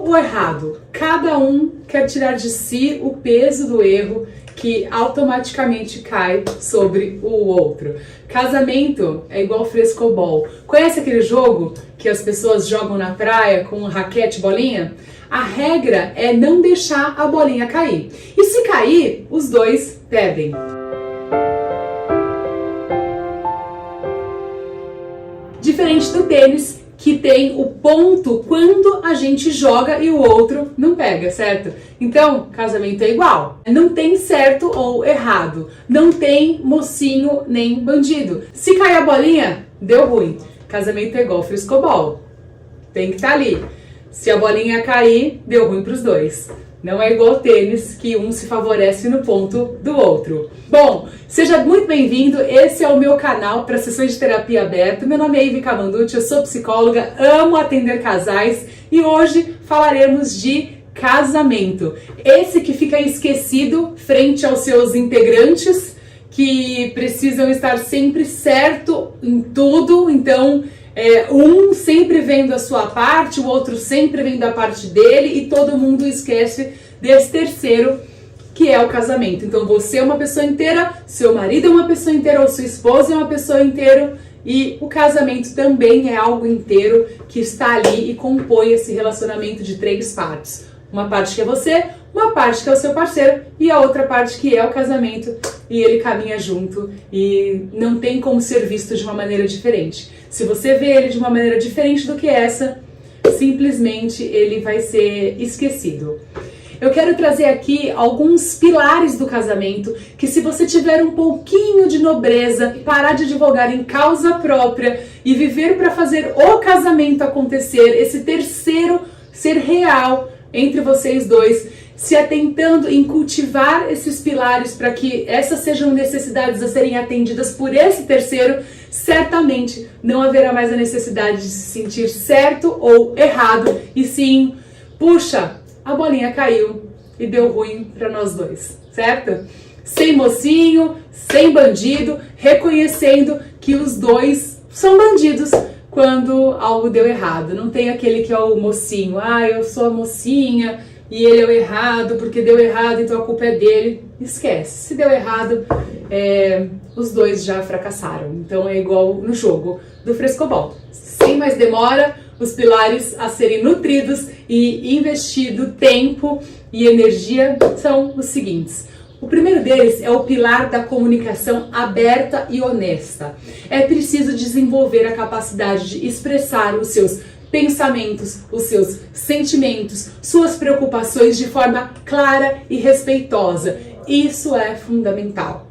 ou errado? Cada um quer tirar de si o peso do erro que automaticamente cai sobre o outro. Casamento é igual frescobol. Conhece aquele jogo que as pessoas jogam na praia com raquete, bolinha? A regra é não deixar a bolinha cair. E se cair, os dois perdem. Diferente do tênis, que tem o ponto quando a gente joga e o outro não pega, certo? Então, casamento é igual. Não tem certo ou errado. Não tem mocinho nem bandido. Se cair a bolinha, deu ruim. Casamento é igual frescobol. Tem que estar ali. Se a bolinha cair, deu ruim para os dois. Não é igual tênis, que um se favorece no ponto do outro. Bom, seja muito bem-vindo. Esse é o meu canal para sessões de terapia aberta. Meu nome é Ivy Camanducci, eu sou psicóloga, amo atender casais e hoje falaremos de casamento. Esse que fica esquecido frente aos seus integrantes, que precisam estar sempre certo em tudo, então um sempre vendo a sua parte, o outro sempre vendo a parte dele e todo mundo esquece desse terceiro que é o casamento. Então você é uma pessoa inteira, seu marido é uma pessoa inteira ou sua esposa é uma pessoa inteira e o casamento também é algo inteiro que está ali e compõe esse relacionamento de três partes. Uma parte que é você, uma parte que é o seu parceiro e a outra parte que é o casamento e ele caminha junto e não tem como ser visto de uma maneira diferente. Se você vê ele de uma maneira diferente do que essa, simplesmente ele vai ser esquecido. Eu quero trazer aqui alguns pilares do casamento que, se você tiver um pouquinho de nobreza, parar de advogar em causa própria e viver para fazer o casamento acontecer, esse terceiro ser real entre vocês dois, se atentando em cultivar esses pilares para que essas sejam necessidades a serem atendidas por esse terceiro, certamente não haverá mais a necessidade de se sentir certo ou errado, e sim, puxa, a bolinha caiu e deu ruim para nós dois, certo? Sem mocinho, sem bandido, reconhecendo que os dois são bandidos quando algo deu errado. Não tem aquele que é o mocinho, eu sou a mocinha e ele é o errado porque deu errado, então a culpa é dele. Esquece, se deu errado, os dois já fracassaram. Então é igual no jogo do frescobol. Sem mais demora, os pilares a serem nutridos e investido tempo e energia são os seguintes. O primeiro deles é o pilar da comunicação aberta e honesta. É preciso desenvolver a capacidade de expressar os seus pensamentos, os seus sentimentos, suas preocupações de forma clara e respeitosa. Isso é fundamental.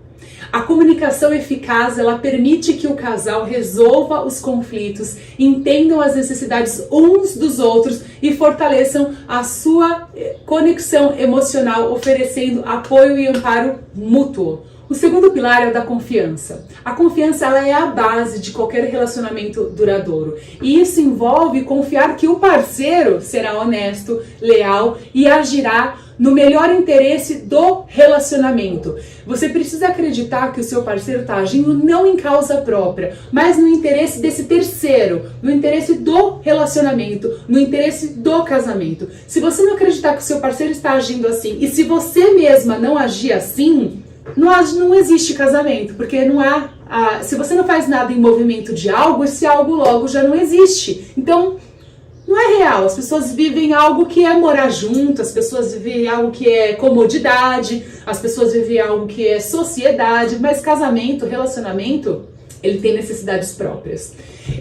A comunicação eficaz, ela permite que o casal resolva os conflitos, entendam as necessidades uns dos outros e fortaleçam a sua conexão emocional, oferecendo apoio e amparo mútuo. O segundo pilar é o da confiança. A confiança, ela é a base de qualquer relacionamento duradouro. E isso envolve confiar que o parceiro será honesto, leal e agirá no melhor interesse do relacionamento. Você precisa acreditar que o seu parceiro está agindo não em causa própria, mas no interesse desse terceiro, no interesse do relacionamento, no interesse do casamento. Se você não acreditar que o seu parceiro está agindo assim, e se você mesma não agir assim, não existe casamento, porque não há, se você não faz nada em movimento de algo, esse algo logo já não existe. Então, não é real. As pessoas vivem algo que é morar junto, as pessoas vivem algo que é comodidade, as pessoas vivem algo que é sociedade, mas casamento, relacionamento, ele tem necessidades próprias.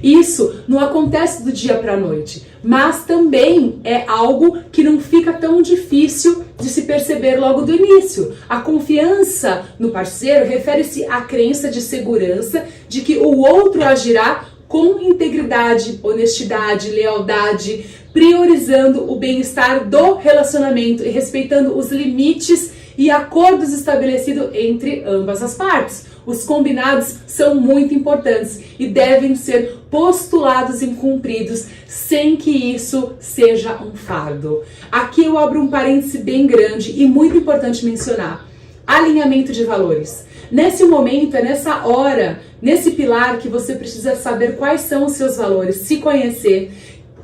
Isso não acontece do dia para a noite, mas também é algo que não fica tão difícil de se perceber logo do início. A confiança no parceiro refere-se à crença de segurança de que o outro agirá com integridade, honestidade, lealdade, priorizando o bem-estar do relacionamento e respeitando os limites e acordos estabelecidos entre ambas as partes. Os combinados são muito importantes e devem ser postulados e cumpridos sem que isso seja um fardo. Aqui eu abro um parêntese bem grande e muito importante mencionar. Alinhamento de valores. Nesse momento, é nessa hora, nesse pilar que você precisa saber quais são os seus valores, se conhecer,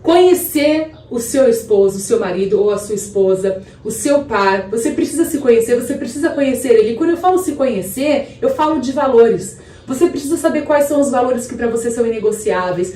conhecer o seu esposo, o seu marido ou a sua esposa, o seu par. Você precisa se conhecer, você precisa conhecer ele. E quando eu falo se conhecer, eu falo de valores. Você precisa saber quais são os valores que para você são inegociáveis.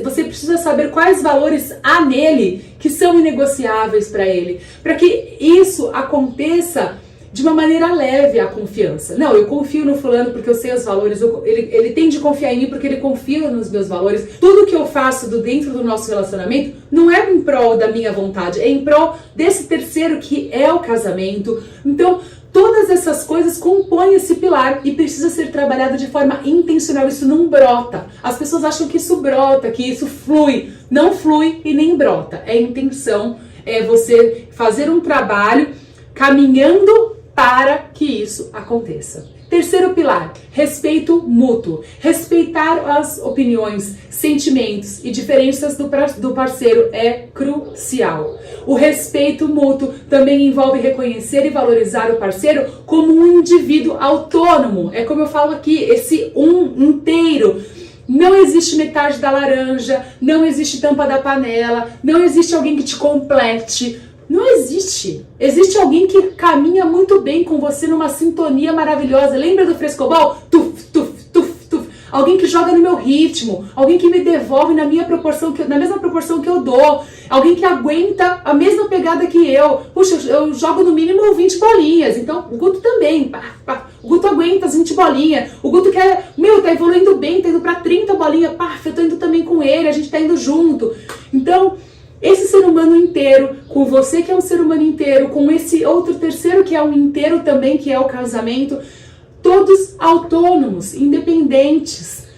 Você precisa saber quais valores há nele que são inegociáveis para ele. Para que isso aconteça de uma maneira leve, a confiança. Não, eu confio no fulano porque eu sei os valores, ele tem de confiar em mim porque ele confia nos meus valores. Tudo que eu faço dentro do nosso relacionamento não é em prol da minha vontade, é em prol desse terceiro que é o casamento. Então, todas essas coisas compõem esse pilar e precisa ser trabalhado de forma intencional. Isso não brota. As pessoas acham que isso brota, que isso flui. Não flui e nem brota. É intenção, é você fazer um trabalho caminhando para que isso aconteça. Terceiro pilar, respeito mútuo. Respeitar as opiniões, sentimentos e diferenças do parceiro é crucial. O respeito mútuo também envolve reconhecer e valorizar o parceiro como um indivíduo autônomo. É como eu falo aqui, esse inteiro. Não existe metade da laranja, não existe tampa da panela, não existe alguém que te complete. Não existe. Existe alguém que caminha muito bem com você numa sintonia maravilhosa. Lembra do frescobol? Tuf, tuf, tuf, tuf. Alguém que joga no meu ritmo. Alguém que me devolve na mesma proporção que eu dou. Alguém que aguenta a mesma pegada que eu. Puxa, eu jogo no mínimo 20 bolinhas. Então, o Guto também. O Guto aguenta as 20 bolinhas. O Guto quer... tá evoluindo bem, tá indo pra 30 bolinhas. Eu tô indo também com ele, a gente tá indo junto. Então... esse ser humano inteiro, com você que é um ser humano inteiro, com esse outro terceiro que é um inteiro também, que é o casamento, todos autônomos, independentes,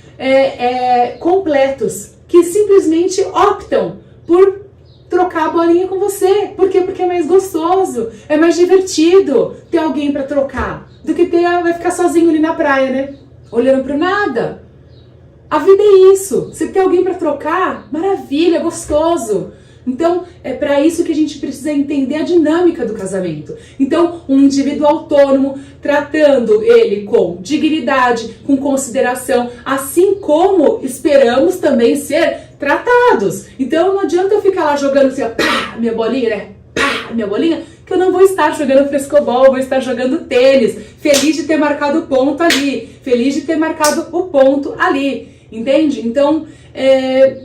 completos, que simplesmente optam por trocar a bolinha com você. Por quê? Porque é mais gostoso, é mais divertido ter alguém para trocar, do que vai ficar sozinho ali na praia, né? Olhando pro nada. A vida é isso. Você ter alguém para trocar, maravilha, gostoso. Então, é para isso que a gente precisa entender a dinâmica do casamento. Então, um indivíduo autônomo, tratando ele com dignidade, com consideração, assim como esperamos também ser tratados. Então, não adianta eu ficar lá jogando assim, ó, pá, minha bolinha, né? Pá, minha bolinha, que eu não vou estar jogando frescobol, vou estar jogando tênis, feliz de ter marcado o ponto ali, feliz de ter marcado o ponto ali. Entende? Então,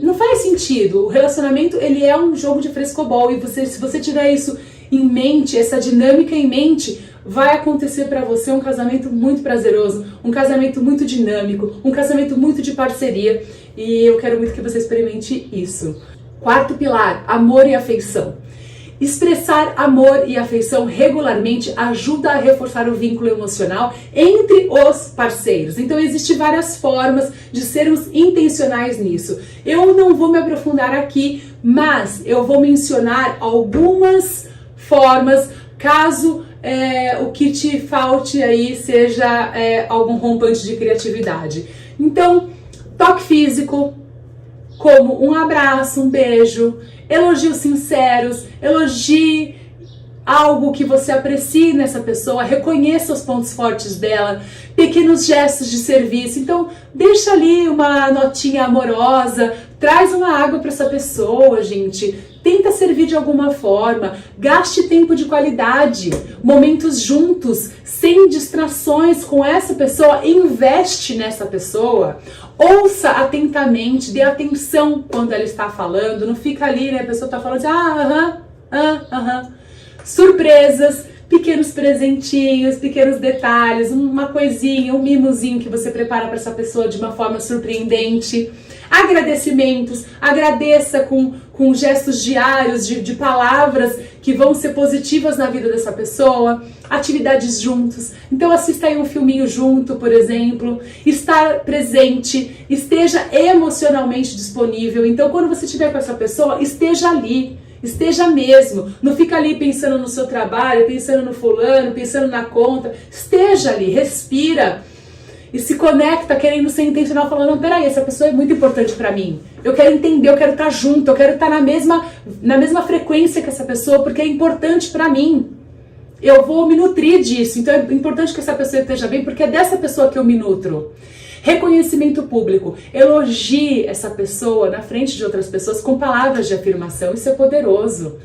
não faz sentido. O relacionamento, ele é um jogo de frescobol e se você tiver isso em mente, essa dinâmica em mente, vai acontecer para você um casamento muito prazeroso, um casamento muito dinâmico, um casamento muito de parceria e eu quero muito que você experimente isso. Quarto pilar, amor e afeição. Expressar amor e afeição regularmente ajuda a reforçar o vínculo emocional entre os parceiros. Então, existem várias formas de sermos intencionais nisso. Eu não vou me aprofundar aqui, mas eu vou mencionar algumas formas, caso o que te falte aí seja algum rompante de criatividade. Então, toque físico, como um abraço, um beijo, elogios sinceros, elogie algo que você aprecie nessa pessoa, reconheça os pontos fortes dela, pequenos gestos de serviço. Então, deixa ali uma notinha amorosa, traz uma água para essa pessoa, gente. Tenta servir de alguma forma, gaste tempo de qualidade, momentos juntos, sem distrações com essa pessoa, investe nessa pessoa. Ouça atentamente, dê atenção quando ela está falando, não fica ali, né? A pessoa está falando assim, surpresas, pequenos presentinhos, pequenos detalhes, uma coisinha, um mimozinho que você prepara para essa pessoa de uma forma surpreendente. Agradecimentos, agradeça com gestos diários de palavras que vão ser positivas na vida dessa pessoa, atividades juntos. Então assista aí um filminho junto, por exemplo, estar presente, esteja emocionalmente disponível. Então quando você estiver com essa pessoa, esteja ali, esteja mesmo, não fica ali pensando no seu trabalho, pensando no fulano, pensando na conta, esteja ali, respira. E se conecta querendo ser intencional, falando, não, peraí, essa pessoa é muito importante pra mim. Eu quero entender, eu quero estar junto, eu quero estar na mesma frequência que essa pessoa, porque é importante pra mim. Eu vou me nutrir disso, então é importante que essa pessoa esteja bem, porque é dessa pessoa que eu me nutro. Reconhecimento público. Elogie essa pessoa na frente de outras pessoas com palavras de afirmação. Isso é poderoso.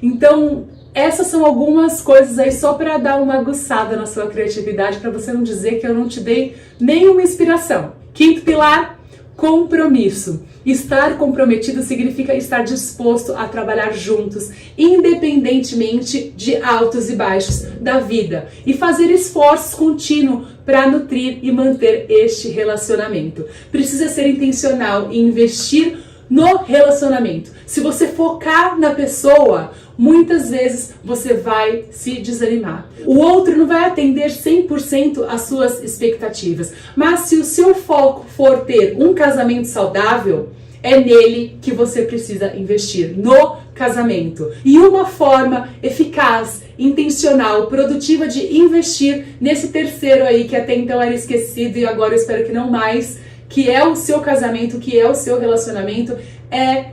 Então, essas são algumas coisas aí só para dar uma aguçada na sua criatividade, para você não dizer que eu não te dei nenhuma inspiração. Quinto pilar, compromisso. Estar comprometido significa estar disposto a trabalhar juntos, independentemente de altos e baixos da vida, e fazer esforços contínuos para nutrir e manter este relacionamento. Precisa ser intencional e investir no relacionamento. Se você focar na pessoa, muitas vezes você vai se desanimar. O outro não vai atender 100% às suas expectativas, mas se o seu foco for ter um casamento saudável, é nele que você precisa investir, no casamento. E uma forma eficaz, intencional, produtiva de investir nesse terceiro aí que até então era esquecido e agora eu espero que não mais, que é o seu casamento, que é o seu relacionamento, é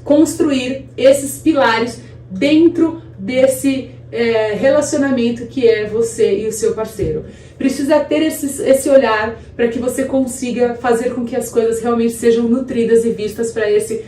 construir esses pilares dentro desse relacionamento que é você e o seu parceiro. Precisa ter esse olhar para que você consiga fazer com que as coisas realmente sejam nutridas e vistas para esse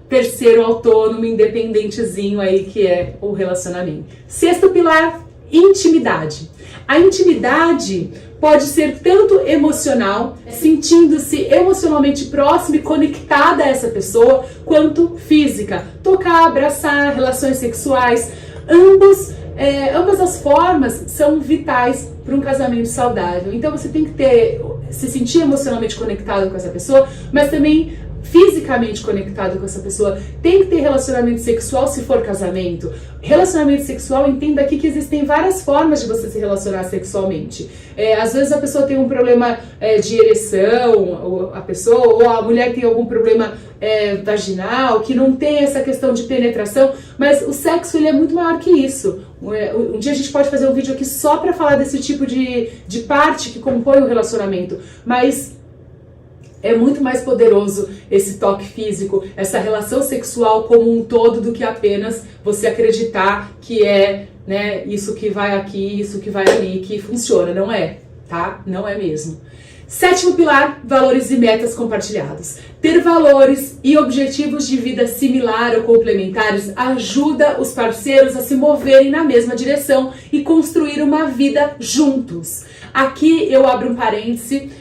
terceiro autônomo, independentezinho aí que é o relacionamento. Sexto pilar, intimidade. A intimidade pode ser tanto emocional, sentindo-se emocionalmente próximo e conectada a essa pessoa, quanto física. Tocar, abraçar, relações sexuais, ambas as formas são vitais para um casamento saudável. Então você tem que se sentir emocionalmente conectado com essa pessoa, mas também fisicamente conectado com essa pessoa. Tem que ter relacionamento sexual se for casamento. Relacionamento sexual, entenda aqui que existem várias formas de você se relacionar sexualmente. Às vezes a pessoa tem um problema de ereção, ou a mulher tem algum problema vaginal, que não tem essa questão de penetração, mas o sexo ele é muito maior que isso. Um dia a gente pode fazer um vídeo aqui só para falar desse tipo de parte que compõe o relacionamento, mas é muito mais poderoso esse toque físico, essa relação sexual como um todo, do que apenas você acreditar que é, né, isso que vai aqui, isso que vai ali, que funciona. Não é, tá? Não é mesmo. Sétimo pilar, valores e metas compartilhados. Ter valores e objetivos de vida similar ou complementares ajuda os parceiros a se moverem na mesma direção e construir uma vida juntos. Aqui eu abro um parêntese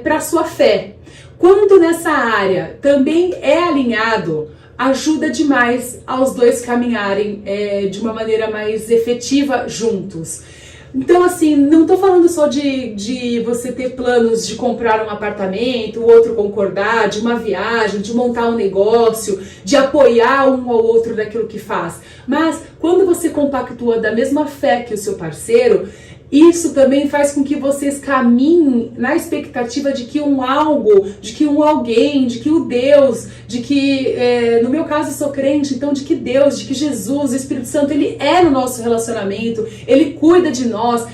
para sua fé. Quando nessa área também é alinhado, ajuda demais aos dois caminharem de uma maneira mais efetiva juntos. Então, assim, não tô falando só de você ter planos de comprar um apartamento, o outro concordar, de uma viagem, de montar um negócio, de apoiar um ao outro naquilo que faz. Mas quando você compactua da mesma fé que o seu parceiro, isso também faz com que vocês caminhem na expectativa de que um algo, de que um alguém, de que o Deus, de que, no meu caso eu sou crente, então de que Deus, de que Jesus, o Espírito Santo, ele é no nosso relacionamento, ele cuida de nós,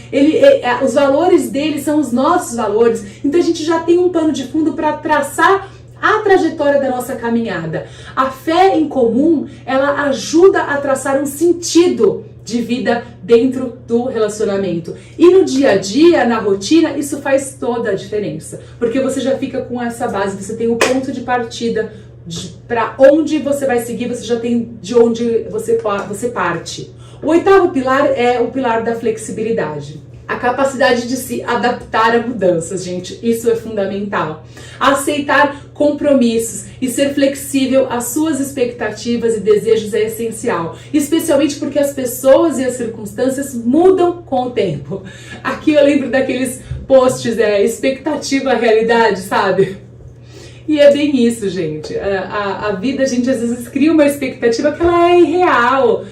os valores dele são os nossos valores, então a gente já tem um pano de fundo para traçar a trajetória da nossa caminhada. A fé em comum, ela ajuda a traçar um sentido de vida dentro do relacionamento. E no dia a dia, na rotina, isso faz toda a diferença. Porque você já fica com essa base, você tem o ponto de partida para onde você vai seguir, você já tem de onde você parte. O oitavo pilar é o pilar da flexibilidade. A capacidade de se adaptar a mudanças, gente, isso é fundamental. Aceitar compromissos e ser flexível às suas expectativas e desejos é essencial, especialmente porque as pessoas e as circunstâncias mudam com o tempo. Aqui eu lembro daqueles posts, expectativa, realidade, sabe? E é bem isso, gente. A vida, a gente às vezes cria uma expectativa que ela é irreal.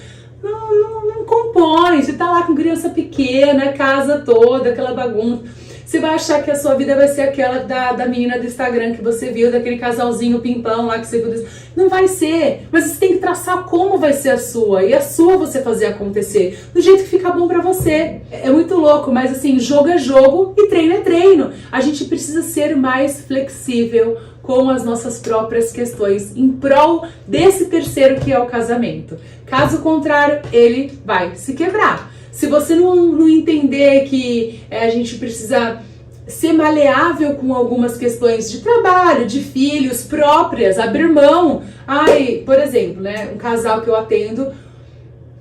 Não compõe, você tá lá com criança pequena, casa toda, aquela bagunça. Você vai achar que a sua vida vai ser aquela da menina do Instagram que você viu, daquele casalzinho pimpão lá que você viu. Não vai ser, mas você tem que traçar como vai ser a sua, e a sua você fazer acontecer, do jeito que fica bom pra você. É muito louco, mas assim, jogo é jogo e treino é treino. A gente precisa ser mais flexível com as nossas próprias questões em prol desse terceiro que é o casamento. Caso contrário, ele vai se quebrar. Se você não entender que a gente precisa ser maleável com algumas questões de trabalho, de filhos próprias, abrir mão. Ai, por exemplo, né, um casal que eu atendo,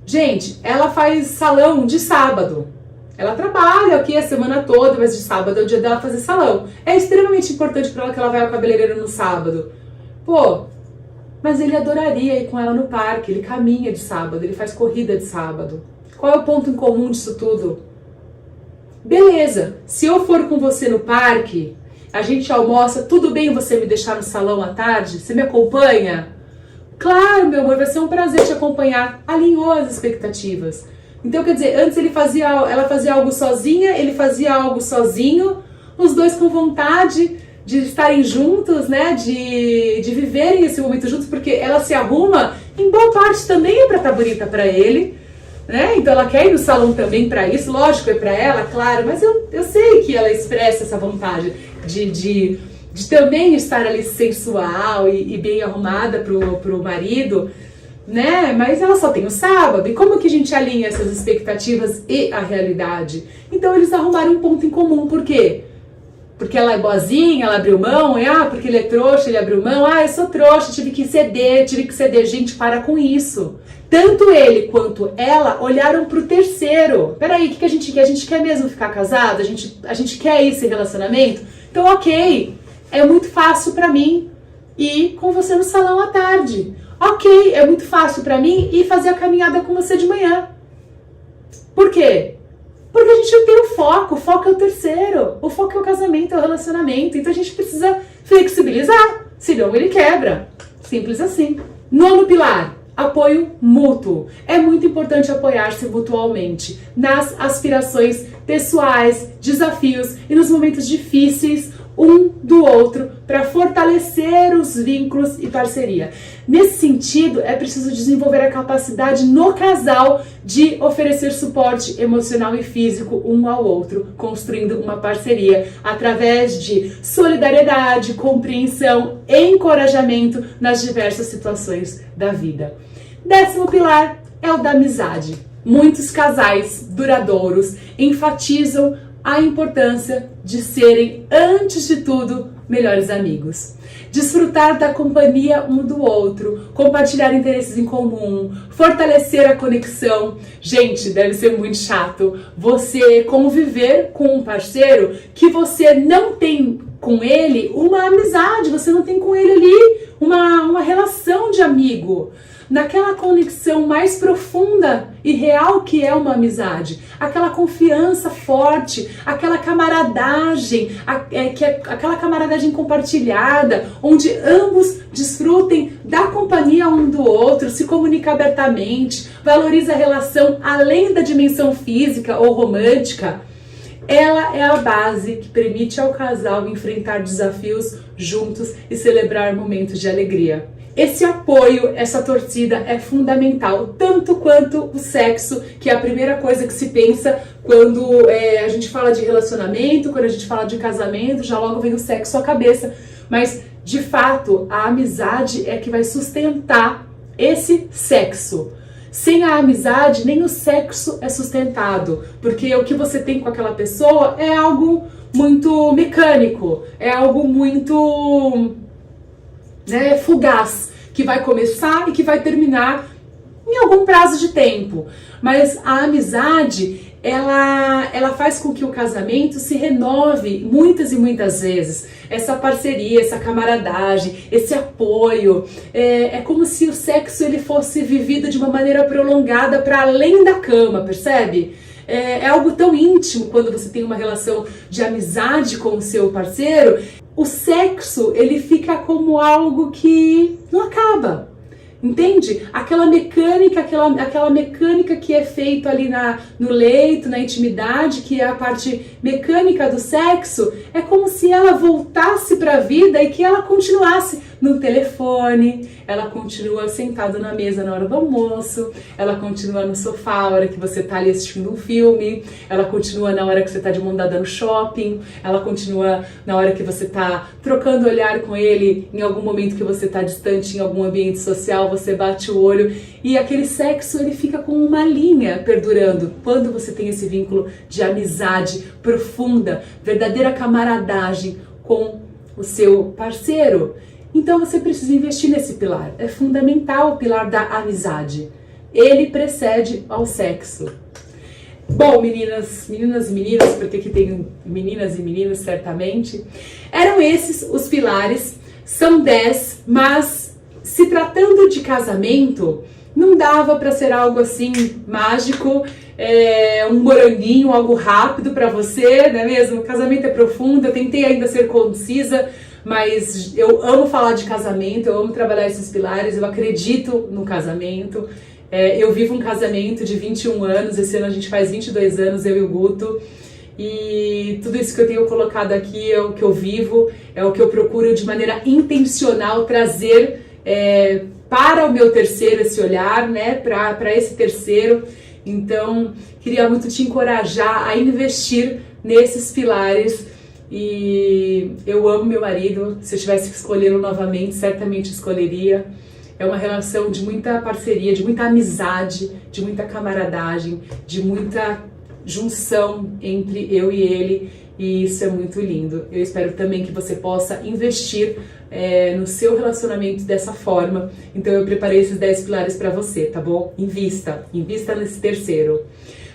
gente, ela faz salão de sábado. Ela trabalha aqui a semana toda, mas de sábado é o dia dela fazer salão. É extremamente importante para ela que ela vai ao cabeleireiro no sábado. Pô, mas ele adoraria ir com ela no parque, ele caminha de sábado, ele faz corrida de sábado. Qual é o ponto em comum disso tudo? Beleza, se eu for com você no parque, a gente almoça, tudo bem você me deixar no salão à tarde? Você me acompanha? Claro, meu amor, vai ser um prazer te acompanhar. Alinhou as expectativas. Então, quer dizer, antes ela fazia algo sozinha, ele fazia algo sozinho, os dois com vontade de estarem juntos, né, de viverem esse momento juntos, porque ela se arruma, em boa parte também é pra estar bonita pra ele, né, então ela quer ir no salão também pra isso, lógico, é pra ela, claro, mas eu sei que ela expressa essa vontade de também estar ali sensual e bem arrumada pro marido, né? Mas ela só tem o sábado. E como que a gente alinha essas expectativas e a realidade? Então eles arrumaram um ponto em comum. Por quê? Porque ela é boazinha, ela abriu mão. Porque ele é trouxa, ele abriu mão. Eu sou trouxa, tive que ceder. Gente, para com isso. Tanto ele quanto ela olharam pro terceiro. Peraí, o que a gente quer? A gente quer mesmo ficar casado? A gente quer esse relacionamento? Então, ok, é muito fácil pra mim ir com você no salão à tarde. Ok, é muito fácil pra mim ir fazer a caminhada com você de manhã. Por quê? Porque a gente tem o foco é o terceiro, o foco é o casamento, é o relacionamento, então a gente precisa flexibilizar, senão ele quebra. Simples assim. Nono pilar, apoio mútuo. É muito importante apoiar-se mutualmente nas aspirações pessoais, desafios e nos momentos difíceis um do outro para fortalecer os vínculos e parceria. Nesse sentido, é preciso desenvolver a capacidade no casal de oferecer suporte emocional e físico um ao outro, construindo uma parceria através de solidariedade, compreensão e encorajamento nas diversas situações da vida. 10º pilar é o da amizade. Muitos casais duradouros enfatizam a importância de serem, antes de tudo, melhores amigos. Desfrutar da companhia um do outro, compartilhar interesses em comum, fortalecer a conexão. Gente, deve ser muito chato você conviver com um parceiro que você não tem com ele uma amizade, você não tem com ele ali uma relação de amigo. Naquela conexão mais profunda e real que é uma amizade, aquela confiança forte, aquela camaradagem, aquela camaradagem compartilhada, onde ambos desfrutem da companhia um do outro, se comunica abertamente, valoriza a relação além da dimensão física ou romântica. Ela é a base que permite ao casal enfrentar desafios juntos e celebrar momentos de alegria. Esse apoio, essa torcida é fundamental, tanto quanto o sexo, que é a primeira coisa que se pensa quando a gente fala de relacionamento, quando a gente fala de casamento, já logo vem o sexo à cabeça. Mas, de fato, a amizade é que vai sustentar esse sexo. Sem a amizade, nem o sexo é sustentado, porque o que você tem com aquela pessoa é algo muito mecânico, é algo muito fugaz, que vai começar e que vai terminar em algum prazo de tempo. Mas a amizade, ela faz com que o casamento se renove muitas e muitas vezes. Essa parceria, essa camaradagem, esse apoio, é como se o sexo ele fosse vivido de uma maneira prolongada para além da cama, percebe? É algo tão íntimo quando você tem uma relação de amizade com o seu parceiro. O sexo, ele fica como algo que não acaba, entende? Aquela mecânica que é feita ali no leito, na intimidade, que é a parte mecânica do sexo, é como se ela voltasse para a vida e que ela continuasse no telefone, ela continua sentada na mesa na hora do almoço, ela continua no sofá a hora que você tá ali assistindo um filme, ela continua na hora que você tá de mão dada no shopping, ela continua na hora que você tá trocando olhar com ele, em algum momento que você tá distante em algum ambiente social, você bate o olho e aquele sexo ele fica com uma linha perdurando quando você tem esse vínculo de amizade profunda, verdadeira camaradagem com o seu parceiro. Então você precisa investir nesse pilar. É fundamental o pilar da amizade. Ele precede ao sexo. Bom, meninas e meninos, porque aqui tem meninas e meninos certamente, eram esses os pilares, são 10, mas se tratando de casamento, não dava para ser algo assim mágico, um moranguinho, algo rápido para você, não é mesmo? O casamento é profundo, eu tentei ainda ser concisa, mas eu amo falar de casamento, eu amo trabalhar esses pilares, eu acredito no casamento. Eu vivo um casamento de 21 anos, esse ano a gente faz 22 anos, eu e o Guto, e tudo isso que eu tenho colocado aqui é o que eu vivo, é o que eu procuro de maneira intencional trazer para o meu terceiro esse olhar, né, para esse terceiro. Então, queria muito te encorajar a investir nesses pilares. E eu amo meu marido, se eu tivesse que escolhê-lo novamente, certamente escolheria. É uma relação de muita parceria, de muita amizade, de muita camaradagem, de muita junção entre eu e ele, e isso é muito lindo. Eu espero também que você possa investir no seu relacionamento dessa forma. Então eu preparei esses 10 pilares para você, tá bom? Invista nesse terceiro.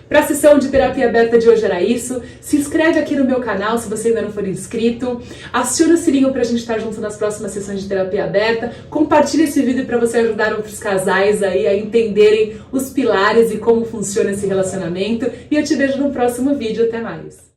Para a sessão de terapia aberta de hoje era isso. Se inscreve aqui no meu canal se você ainda não for inscrito. Aciona o sininho para a gente estar junto nas próximas sessões de terapia aberta. Compartilha esse vídeo para você ajudar outros casais aí a entenderem os pilares e como funciona esse relacionamento. E eu te vejo no próximo vídeo. Até mais!